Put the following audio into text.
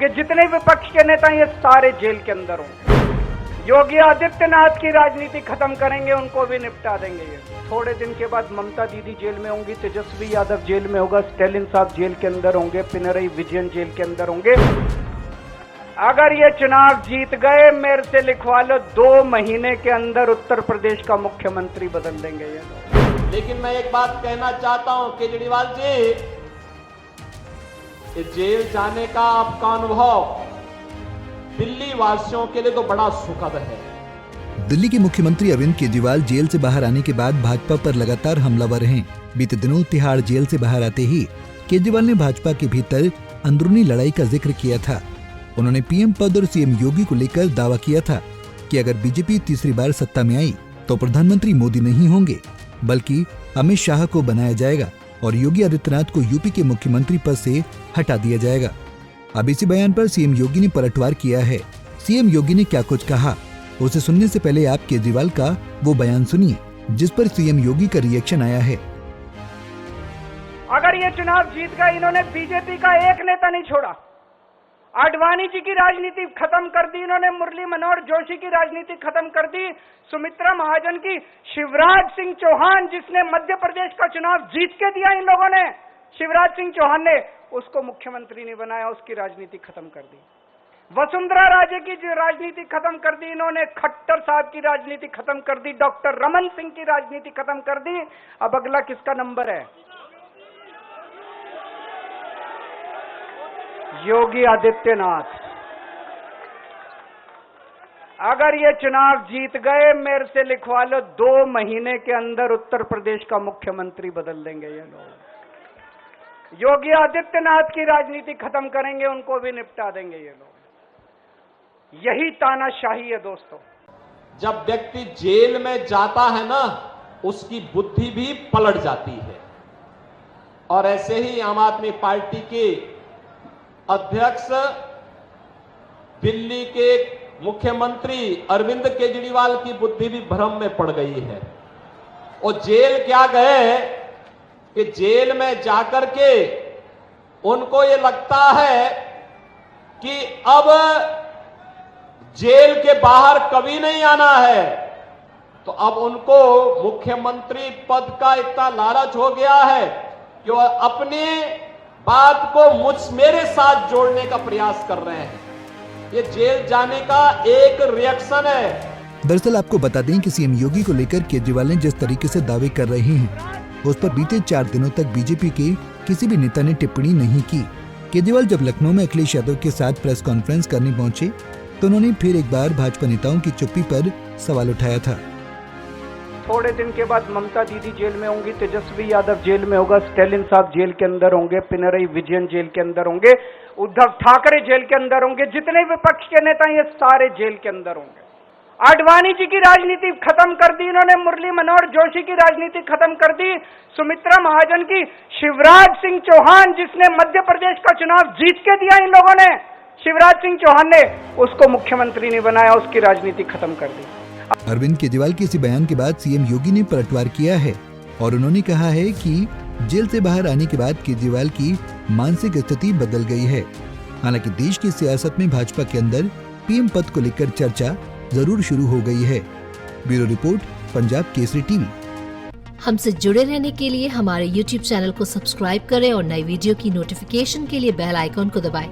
कि जितने विपक्ष के नेता ये सारे जेल के अंदर होंगे। योगी आदित्यनाथ की राजनीति खत्म करेंगे, उनको भी निपटा देंगे। ये थोड़े दिन के बाद ममता दीदी जेल में होंगी, तेजस्वी यादव जेल में होगा, स्टालिन साहब जेल के अंदर होंगे, पिनरई विजयन जेल के अंदर होंगे। अगर ये चुनाव जीत गए, मेरे से लिखवा लो, 2 महीने के अंदर उत्तर प्रदेश का मुख्यमंत्री बदल देंगे ये लोग। लेकिन मैं एक बात कहना चाहता हूं केजरीवाल जी, कि जेल जाने का आपका अनुभव दिल्ली वासियों के लिए तो बड़ा सुखद है। दिल्ली के मुख्यमंत्री अरविंद केजरीवाल जेल से बाहर आने के बाद भाजपा पर लगातार हमलावर हैं। बीते दिनों तिहाड़ जेल से बाहर आते ही केजरीवाल ने भाजपा के भीतर अंदरूनी लड़ाई का जिक्र किया था। उन्होंने पीएम पद और सीएम योगी को लेकर दावा किया था कि अगर बीजेपी तीसरी बार सत्ता में आई तो प्रधानमंत्री मोदी नहीं होंगे, बल्कि अमित शाह को बनाया जाएगा और योगी आदित्यनाथ को यूपी के मुख्यमंत्री पद से हटा दिया जाएगा। अब इसी बयान पर सीएम योगी ने पलटवार किया है। सीएम योगी ने क्या कुछ कहा, उसे सुनने से पहले आप केजरीवाल का वो बयान सुनिए, जिस पर सीएम योगी का रिएक्शन आया है। अगर ये चुनाव जीत गए, इन्होंने बीजेपी का एक नेता नहीं छोड़ा। आडवाणी जी की राजनीति खत्म कर दी इन्होंने, मुरली मनोहर जोशी की राजनीति खत्म कर दी, सुमित्रा महाजन की, शिवराज सिंह चौहान जिसने मध्य प्रदेश का चुनाव जीत के दिया इन लोगों ने, शिवराज सिंह चौहान ने उसको मुख्यमंत्री नहीं बनाया, उसकी राजनीति खत्म कर दी। वसुंधरा राजे की जो राजनीति खत्म कर दी इन्होंने, खट्टर साहब की राजनीति खत्म कर दी, डॉक्टर रमन सिंह की राजनीति खत्म कर दी। अब अगला किसका नंबर है? योगी आदित्यनाथ। अगर ये चुनाव जीत गए, मेरे से लिखवा लो, 2 महीने के अंदर उत्तर प्रदेश का मुख्यमंत्री बदल देंगे ये लोग। योगी आदित्यनाथ की राजनीति खत्म करेंगे, उनको भी निपटा देंगे ये लोग। यही तानाशाही है दोस्तों। जब व्यक्ति जेल में जाता है ना, उसकी बुद्धि भी पलट जाती है। और ऐसे ही आम आदमी पार्टी के अध्यक्ष दिल्ली के मुख्यमंत्री अरविंद केजरीवाल की बुद्धि भी भ्रम में पड़ गई है। वो जेल क्या गए कि जेल में जाकर के उनको ये लगता है कि अब जेल के बाहर कभी नहीं आना है, तो अब उनको मुख्यमंत्री पद का इतना लालच हो गया है कि वो अपनी बात को मेरे साथ जोड़ने का प्रयास कर रहे हैं। ये जेल जाने का एक रिएक्शन है। दरअसल आपको बता दें कि सीएम योगी को लेकर केजरीवाल ने जिस तरीके से दावे कर रहे हैं, उस पर बीते 4 दिनों तक बीजेपी के किसी भी नेता ने टिप्पणी नहीं की। केजरीवाल जब लखनऊ में अखिलेश यादव के साथ प्रेस कॉन्फ्रेंस करने पहुंचे, तो उन्होंने फिर एक बार भाजपा नेताओं की चुप्पी पर सवाल उठाया था। थोड़े दिन के बाद ममता दीदी जेल में होंगी, तेजस्वी यादव जेल में होगा, स्टालिन साहब जेल के अंदर होंगे, पिनरई विजयन जेल के अंदर होंगे, उद्धव ठाकरे जेल के अंदर होंगे, जितने विपक्ष के नेता ये सारे जेल के अंदर होंगे। आडवाणी जी की राजनीति खत्म कर दी इन्होंने, मुरली मनोहर जोशी की राजनीति खत्म कर दी, सुमित्रा महाजन की, शिवराज सिंह चौहान जिसने मध्य प्रदेश का चुनाव जीत के दिया इन लोगों ने, शिवराज सिंह चौहान ने उसको मुख्यमंत्री नहीं बनाया, उसकी राजनीति खत्म कर दी। अरविंद केजरीवाल के इसी बयान के बाद सीएम योगी ने पलटवार किया है और उन्होंने कहा है कि जेल से बाहर आने के बाद केजरीवाल की मानसिक स्थिति बदल गई है। हालांकि देश की सियासत में भाजपा के अंदर पीएम पद को लेकर चर्चा जरूर शुरू हो गई है। Bureau report, Punjab Kesari TV. हमसे जुड़े रहने के लिए हमारे YouTube चैनल को सब्सक्राइब करें और नई वीडियो की नोटिफिकेशन के लिए बेल आइकॉन को दबाएं।